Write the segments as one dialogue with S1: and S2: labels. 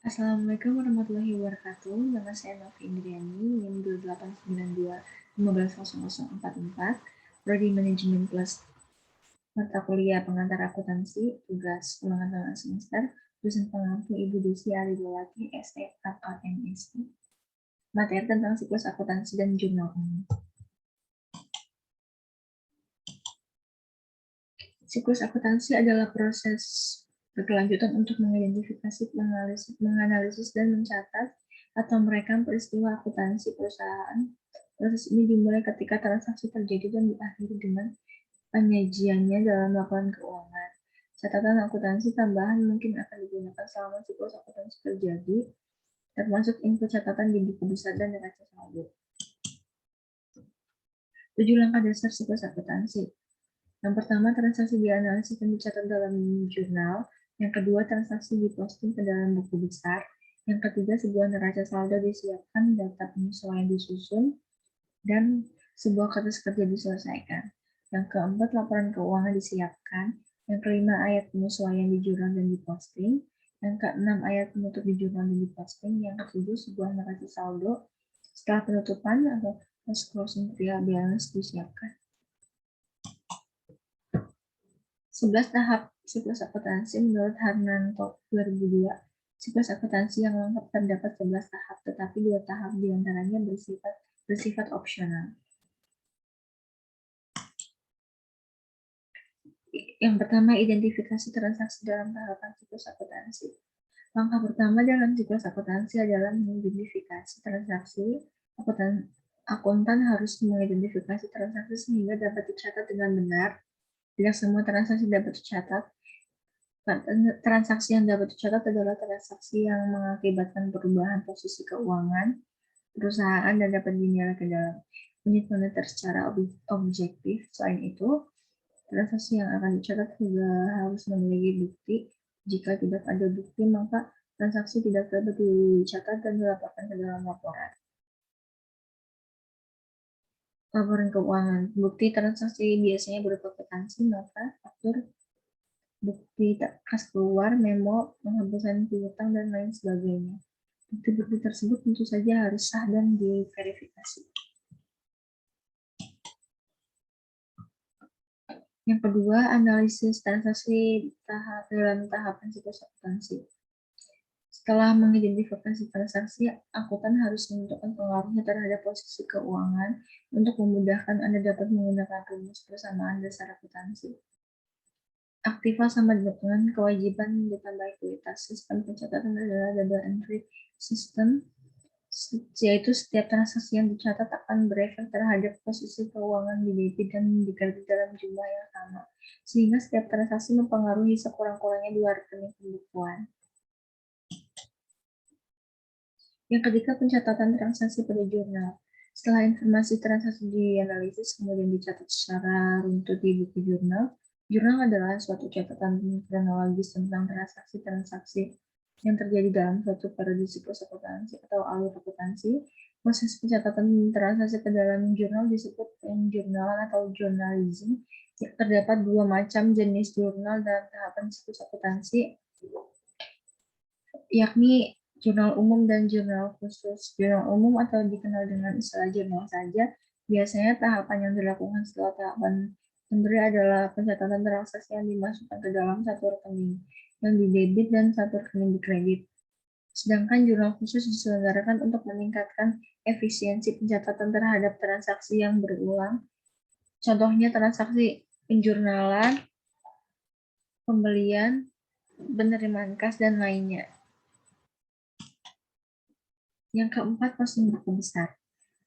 S1: Assalamualaikum warahmatullahi wabarakatuh. Nama saya Novi Indriani, NIM 2892 Prodi Manajemen Plus mata kuliah pengantar akuntansi, tugas ulangan tengah semester, dosen pengampu Ibu Desi Aridulati, SEAKMSI. Materi tentang siklus akuntansi dan jurnal umum. Siklus akuntansi adalah proses berkelanjutan untuk mengidentifikasi, menganalisis, dan mencatat atau merekam peristiwa akuntansi perusahaan. Proses ini dimulai ketika transaksi terjadi dan diakhiri dengan penyajiannya dalam laporan keuangan. Catatan akuntansi tambahan mungkin akan digunakan selama siklus akuntansi terjadi, termasuk info catatan di buku besar dan neraca saldo. 7 langkah dasar siklus akuntansi. Yang pertama, transaksi dianalisis dan dicatat dalam jurnal. Yang kedua, transaksi diposting ke dalam buku besar. Yang ketiga, sebuah neraca saldo disiapkan, data penyesuaian disusun, dan sebuah kertas kerja diselesaikan. Yang keempat, laporan keuangan disiapkan. Yang kelima, ayat penyesuaian di jurnal dan diposting. Yang keenam, ayat penutup di jurnal dan diposting. Yang ketujuh, sebuah neraca saldo setelah penutupan atau post closing trial balance disiapkan. 11 tahap siklus akuntansi menurut Harnanto 2002. Siklus akuntansi yang lengkap terdapat 11 tahap, tetapi 2 tahap diantaranya bersifat opsional. Yang pertama, identifikasi transaksi dalam tahapan siklus akuntansi. Langkah pertama dalam siklus akuntansi adalah mengidentifikasi transaksi. Akuntan harus mengidentifikasi transaksi sehingga dapat dicatat dengan benar. Tidak semua transaksi dapat dicatat. Transaksi yang dapat dicatat adalah transaksi yang mengakibatkan perubahan posisi keuangan perusahaan dan dapat dinilai ke dalam unit moneter secara objektif. Selain itu, transaksi yang akan dicatat juga harus memiliki bukti. Jika tidak ada bukti, maka transaksi tidak dapat dicatat dan dilaporkan ke dalam laporan. Laporan keuangan. Bukti transaksi biasanya berupa kwitansi, nota, faktur, bukti kas keluar, memo, penghapusan piutang, dan lain sebagainya. Bukti-bukti tersebut tentu saja harus sah dan diverifikasi. Yang kedua, analisis transaksi dalam tahapan siklus akuntansi. Setelah mengidentifikasi transaksi, akuntan harus menentukan pengaruhnya terhadap posisi keuangan. Untuk memudahkan, Anda dapat menggunakan rumus persamaan dasar akuntansi. Aktiva sama dengan kewajiban ditambah ekuitas. Sistem pencatatan adalah double entry system, yaitu setiap transaksi yang dicatat akan berefek terhadap posisi keuangan di debit dan di kredit dalam jumlah yang sama, sehingga setiap transaksi mempengaruhi sekurang-kurangnya 2 rekening pembukuan. Yang ketiga, pencatatan transaksi pada jurnal. Setelah informasi transaksi dianalisis, kemudian dicatat secara runtut di buku jurnal. Jurnal adalah suatu catatan kronologis tentang transaksi-transaksi yang terjadi dalam suatu periode siklus akuntansi atau alur akuntansi. Proses pencatatan transaksi ke dalam jurnal disebut penjurnalan atau journalism. Terdapat 2 macam jenis jurnal dalam tahapan siklus akuntansi, yakni jurnal umum dan jurnal khusus. Jurnal umum atau dikenal dengan istilah jurnal saja, biasanya tahapan yang dilakukan setelah tahapan memberi adalah pencatatan transaksi yang dimasukkan ke dalam satu rekening yang di debit dan satu rekening di kredit. Sedangkan jurnal khusus diselenggarakan untuk meningkatkan efisiensi pencatatan terhadap transaksi yang berulang. Contohnya transaksi penjurnalan, pembelian, penerimaan kas, dan lainnya. Yang keempat, posting buku besar.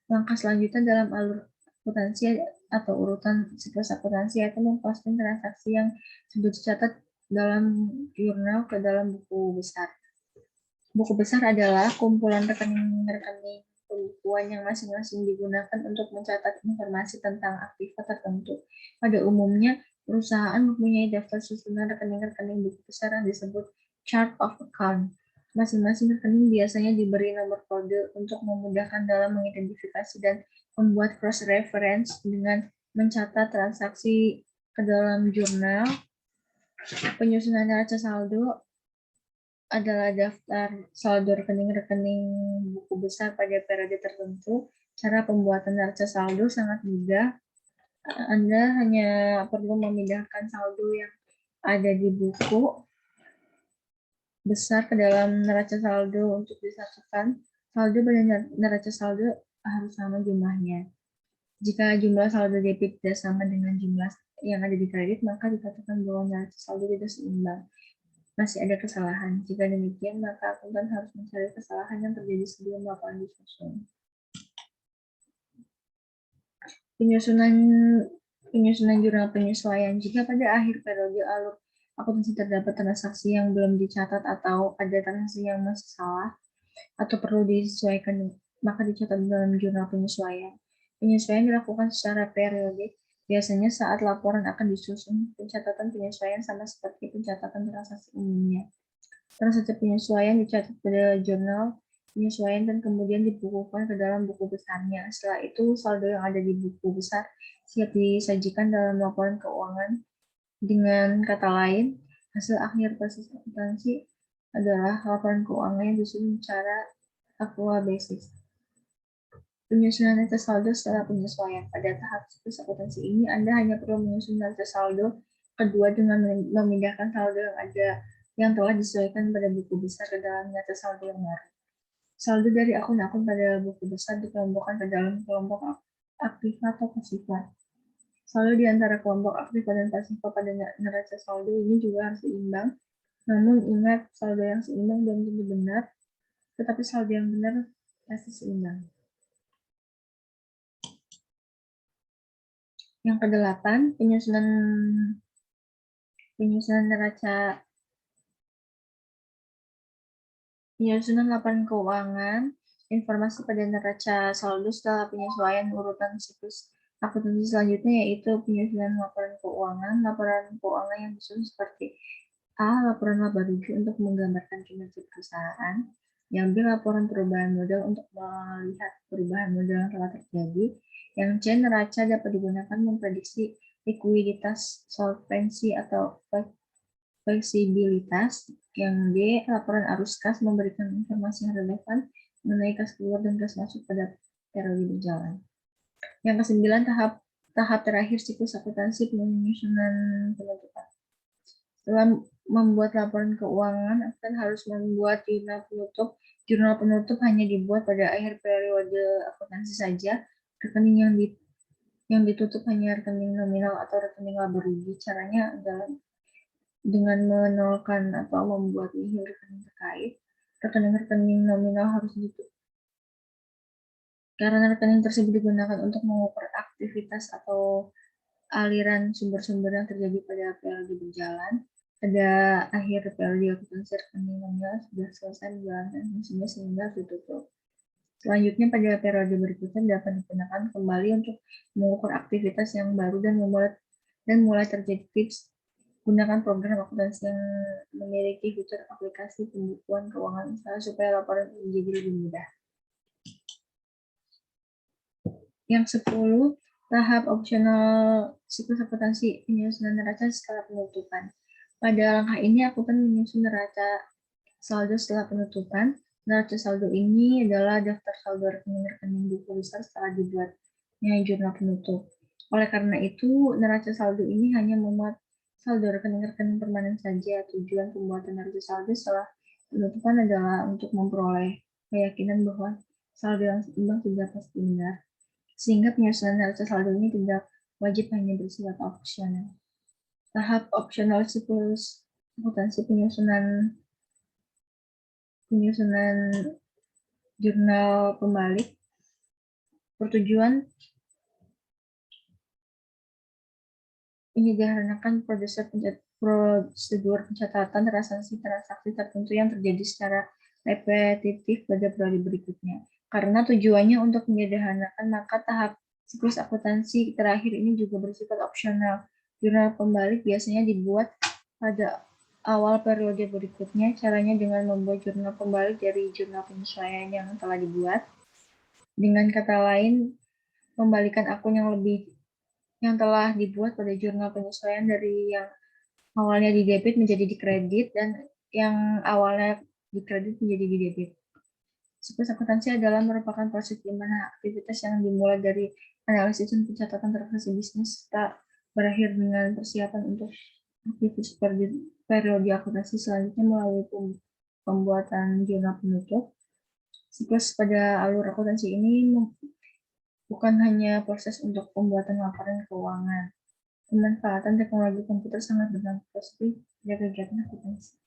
S1: Langkah selanjutnya dalam alur akuntansi atau urutan siklus akuntansi yaitu memposting transaksi yang sudah dicatat dalam jurnal ke dalam buku besar. Buku besar adalah kumpulan rekening-rekening pembukuan yang masing-masing digunakan untuk mencatat informasi tentang aktiva tertentu. Pada umumnya, perusahaan mempunyai daftar susunan rekening-rekening buku besar yang disebut chart of account. Masing-masing rekening biasanya diberi nomor kode untuk memudahkan dalam mengidentifikasi dan membuat cross-reference dengan mencatat transaksi ke dalam jurnal, penyusunan neraca saldo, adalah daftar saldo rekening-rekening buku besar pada periode tertentu. Cara pembuatan neraca saldo sangat mudah. Anda hanya perlu memindahkan saldo yang ada di buku besar ke dalam neraca saldo untuk disatukan. Saldo pada neraca saldo harus sama jumlahnya. Jika jumlah saldo debit tidak sama dengan jumlah yang ada di kredit, maka dikatakan bahwa neraca saldo tidak seimbang. Masih ada kesalahan. Jika demikian, maka akuntan harus mencari kesalahan yang terjadi sebelum laporan disusun. Penyusunan jurnal penyesuaian. Jika pada akhir periode alur akuntansi terdapat transaksi yang belum dicatat atau ada transaksi yang masih salah atau perlu disesuaikan, maka dicatat dalam jurnal penyesuaian. Penyesuaian dilakukan secara periodik. Biasanya saat laporan akan disusun, pencatatan penyesuaian sama seperti pencatatan transaksi umumnya. Transaksi penyesuaian dicatat pada jurnal penyesuaian dan kemudian dibukukan ke dalam buku besarnya. Setelah itu, saldo yang ada di buku besar siap disajikan dalam laporan keuangan. Dengan kata lain, hasil akhir proses akuntansi adalah laporan keuangan yang disusun secara aqua basis. Penyusunan neraca saldo setelah penyesuaian. Pada tahap siklus akuntansi ini, Anda hanya perlu menyusun neraca saldo kedua dengan memindahkan saldo yang ada yang telah disesuaikan pada buku besar ke dalam neraca saldo yang baru. Saldo dari akun-akun pada buku besar dikelompokkan ke dalam kelompok aktif atau pasifan. Saldo di antara kelompok aktif dan pasifan pada neraca saldo ini juga harus seimbang. Namun ingat, saldo yang seimbang belum tentu benar, tetapi saldo yang benar pasti seimbang. Yang kedelapan, penyusunan laporan keuangan, informasi pada neraca saldo setelah penyesuaian urutan siklus akuntansi selanjutnya yaitu penyusunan laporan keuangan. Laporan keuangan yang disusun seperti A. Laporan laba rugi untuk menggambarkan kinerja perusahaan. Yang B. Laporan perubahan modal untuk melihat perubahan modal yang telah terjadi. Yang C. Neraca dapat digunakan memprediksi likuiditas, solvensi, atau fleksibilitas. Yang D. Laporan arus kas memberikan informasi yang relevan mengenai kas keluar dan kas masuk pada periode berjalan. Yang kesembilan, tahap terakhir siklus akuntansi penyusunan penutupan. Setelah membuat laporan keuangan, akuntan harus membuat jurnal penutup. Jurnal penutup hanya dibuat pada akhir periode akuntansi saja. Rekening yang ditutup hanya rekening nominal atau rekening laba rugi. Caranya adalah dengan menolkan atau membuat nihil rekening terkait. Rekening-rekening nominal harus ditutup karena rekening tersebut digunakan untuk mengukur aktivitas atau aliran sumber-sumber yang terjadi pada periode berjalan. Pada akhir periode akuntansi rekening nominal sudah selesai menjalankan fungsinya sehingga ditutup. Selanjutnya pada periode berikutnya dapat digunakan kembali untuk mengukur aktivitas yang baru dan mulai terjadi tips. Gunakan program akuntansi yang memiliki fitur aplikasi pembukuan keuangan usaha supaya laporan menjadi lebih mudah. Yang 10, tahap opsional siklus akuntansi penyusunan neraca setelah penutupan. Pada langkah ini, akuntan menyusun neraca saldo setelah penutupan. Neraca saldo ini adalah daftar saldo rekening-rekening buku besar setelah dibuatnya jurnal penutup. Oleh karena itu, neraca saldo ini hanya memuat saldo rekening-rekening permanen saja. Tujuan pembuatan neraca saldo setelah penutupan adalah untuk memperoleh keyakinan bahwa saldo yang seimbang sudah pasti benar, sehingga penyusunan neraca saldo ini tidak wajib hanya bersifat opsional. Tahap opsional siklus akuntansi penyusunan jurnal pembalik bertujuan menyederhanakan prosedur pencatatan transaksi tertentu yang terjadi secara repetitif pada periode berikutnya. Karena tujuannya untuk menyederhanakan, maka tahap siklus akuntansi terakhir ini juga bersifat opsional. Jurnal pembalik biasanya dibuat pada awal periode berikutnya. Caranya dengan membuat jurnal pembalik dari jurnal penyesuaian yang telah dibuat. Dengan kata lain, membalikan akun yang telah dibuat pada jurnal penyesuaian dari yang awalnya di debit menjadi di kredit, dan yang awalnya di kredit menjadi di debit. Siklus akuntansi adalah merupakan proses di mana aktivitas yang dimulai dari analisis dan pencatatan transaksi bisnis serta berakhir dengan persiapan untuk aktivitas periode akuntansi selanjutnya melalui pembuatan jurnal penutup. Siklus pada alur akuntansi ini bukan hanya proses untuk pembuatan laporan keuangan. Pemanfaatan teknologi komputer sangat berdampak positif pada kegiatan akuntansi.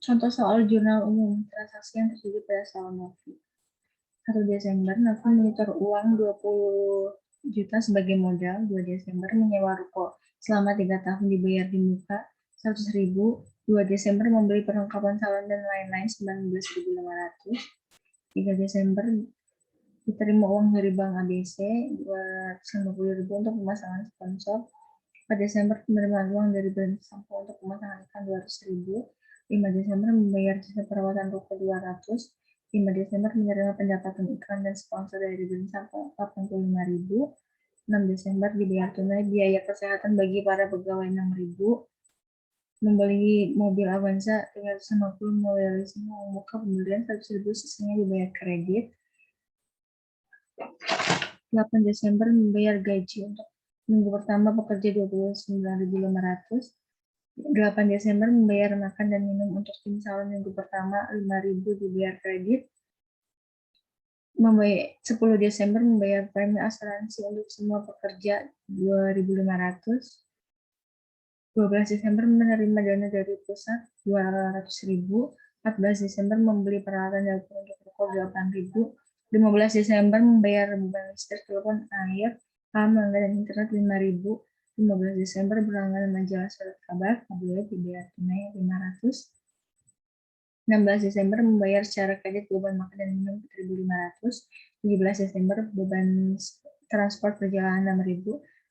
S1: Contoh soal jurnal umum transaksi yang terjadi pada tahun Novi. 1 Desember, Novi menyetor uang 20 juta sebagai modal. 2 Desember menyewa ruko selama 3 tahun dibayar di muka 100.000. 2 Desember membeli perlengkapan salon dan lain-lain 19.500. 3 Desember diterima uang dari Bank ABC 250.000 untuk pemasangan sponsor. 4 Desember penerimaan uang dari brand sampo untuk pemasangan iklan 200.000. 5 Desember membayar jasa perawatan ruko 200. 5 Desember menerima pendapatan iklan dan sponsor dari brand sampo 85.000. 6 Desember dibayar tunai biaya kesehatan bagi para pegawai 6.000. Membeli mobil Avanza 350 mulai leasing membuka pembelian 100.000 sisanya dibayar kredit. 8 Desember membayar gaji untuk minggu pertama pekerja 29.500. 8 Desember membayar makan dan minum untuk tim salon minggu pertama 5.000 dibayar kredit. 10 Desember membayar premi asuransi untuk semua pekerja 2.500. 12 Desember menerima dana dari pusat 200.000. 14 Desember membeli peralatan dapur untuk ruko 8.000. 15 Desember membayar beban listrik, telepon, air, kamar, dan internet 5.000. 15 Desember berlangganan majalah surat kabar, boleh dibayar tunai 500. 16 Desember membayar secara kredit beban makan dan minum 1.500. 17 Desember beban transport perjalanan 6.000.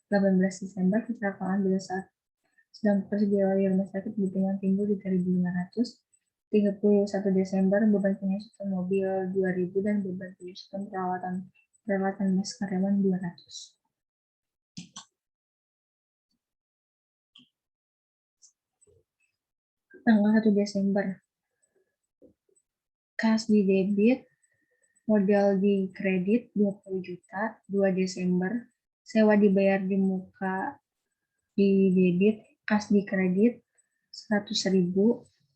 S1: 18 Desember kecelakaan pada saat sedang bekerja di rumah sakit dengan timbul 3.500. 31 Desember beban penyusutan mobil 2.000 dan beban penyusutan peralatan mes karyawan 200. Tanggal 1 Desember kas di debit, modal di kredit 20 juta. 2 Desember sewa dibayar di muka di debit, kas di kredit 100.000.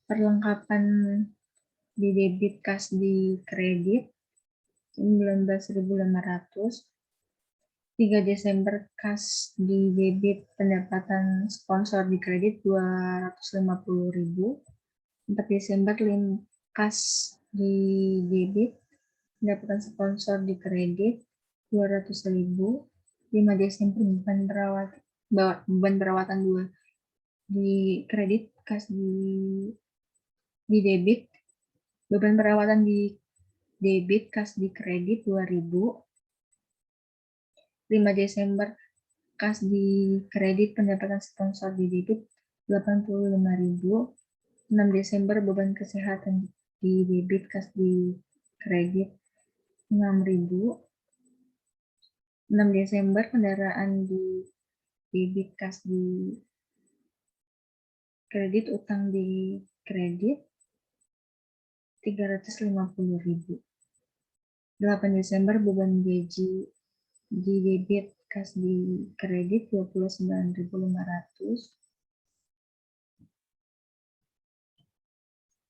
S1: Perlengkapan di debit, kas di kredit 19.500. 3 Desember kas di debit, pendapatan sponsor di kredit 250.000. 4 Desember kas di debit, pendapatan sponsor di kredit 200.000. 5 Desember beban perawatan 2 di kredit, kas di debit, beban perawatan di debit, kas di kredit 2.000. 5 Desember kas di kredit, pendapatan sponsor di debit 85.000. 6 Desember beban kesehatan di debit, kas di kredit 6.000. 6 Desember kendaraan di debit, kas di kredit, utang di kredit 350.000. 8 Desember beban gaji di debit, kas di kredit 29.500.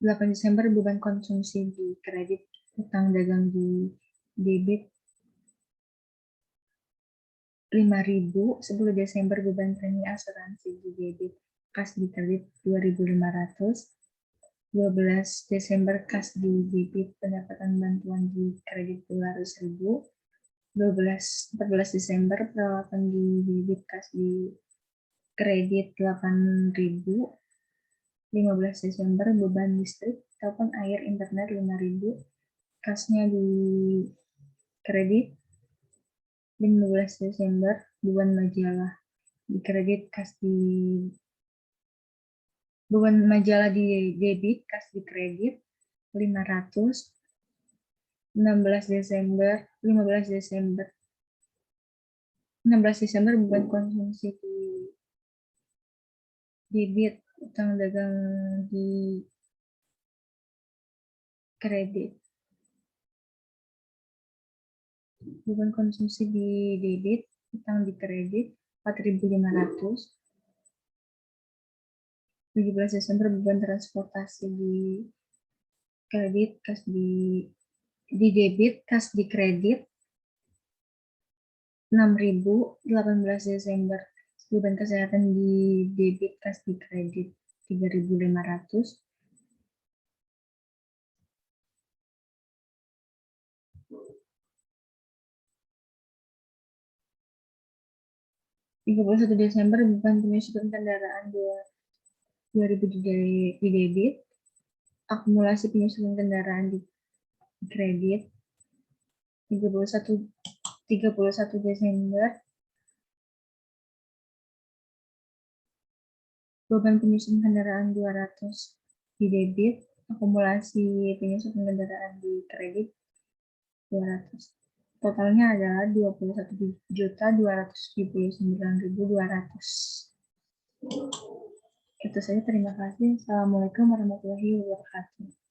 S1: 8 Desember beban konsumsi di kredit, utang dagang di debit 5.000. 10 Desember beban premi asuransi di debit, kas di kredit 2.500. 12 Desember kas di debit, pendapatan bantuan di kredit 200.000. 14 Desember peralatan di debit, kas di kredit 8.000. 15 Desember beban listrik, telepon, air, internet 5.000, kasnya di kredit. 15 Desember beban majalah di kredit, kas di beban majalah di debit, kas di kredit 500, 16 Desember, 15 Desember. 16 Desember beban konsumsi di debit, utang dagang di kredit. Beban konsumsi di debit, utang di kredit 4.500. 17 Desember beban transportasi di kredit, kas di debit, kas di kredit 6.000. 18 Desember beban kesehatan di debit, kas di kredit 3.500. 31 Desember beban penyusutan kendaraan 2.000 di debit, akumulasi penyusutan kendaraan di kredit. 31 Desember beban penyusutan kendaraan 200 di debit, akumulasi penyusutan kendaraan di kredit 200. Totalnya adalah 21.279.200. Itu saja, terima kasih. Assalamualaikum warahmatullahi wabarakatuh.